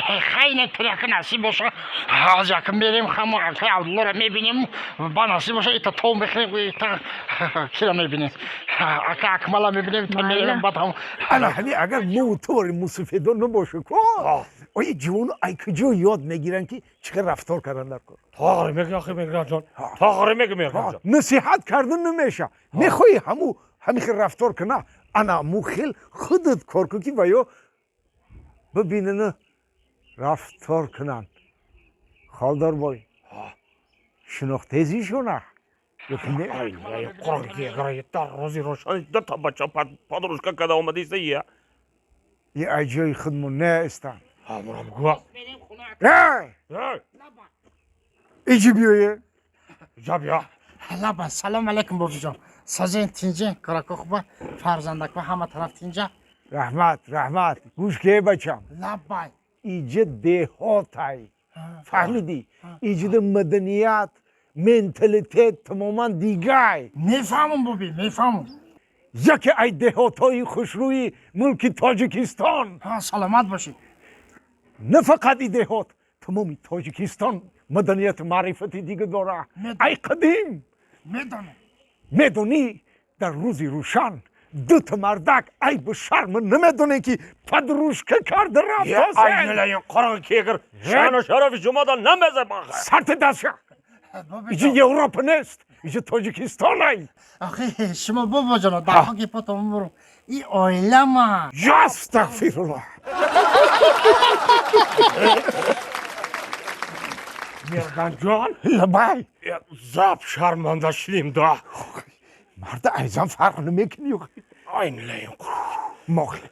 خیلی ترک نصیب باشه از یکم بریم خمو علی عبدالله رو میبینیم با نصیب باشه ایتا تو میخویم ایتا کی رو میبینیم اکا اکمالا میبینیم تا میریم بعد هم همین اگر موتور موسیفیدون نباشه که ای جوان ای کجا یاد میگیرن که چقدر رفتار کردن در کار تاغری میگه آخی میگه جان تاغری میگه جان نصیحت کردن نمیشه میخوای همین رفتار کنه انا مو خیل خودت کار کنی و یا ببینن رفتار کنن خالدار بای شناختیزی شونه ای قرقی اگر در روزی روشن دو تا بچه پادروشکا کده اومدی سیه یه اجای خودمون نه استن همونم گوه ایجی بیایه جا بیا لبا سلام علیکم بابی جان سازین تینجه کاراکو خوبه فرزندک و همه طرف تینجه رحمت گوش که بچم لبا ایجا دهاتای فهمیدی ایجاد مدنیت منتالیتت تماما دیگه میفهمم بابی میفهمم یکی ای دهاتای خوشروی ملک تاجیکستان سلامت باشی نه فقط ای دهات تمامی تاجیکستان مدنیت معرفتی دیگه داره ای قدیم میدانم میدونی در روزی روشن دو تا مردک ای به شرم نمیدونه که پدروشکه کرده یه رفت ای نلایی قرقی اگر شان و شرف شما دا نمیزه باخه سرت دسته ایجا یوروپ نیست ایجا تاجیکستان ای آخه شما بابا جانا در حقی پاتم برو ای آیله ما استغفر الله میردن جان لبای زب شرمنده شدیم دا مرد ایزان فرق نمیکنی ای نلایی مخلی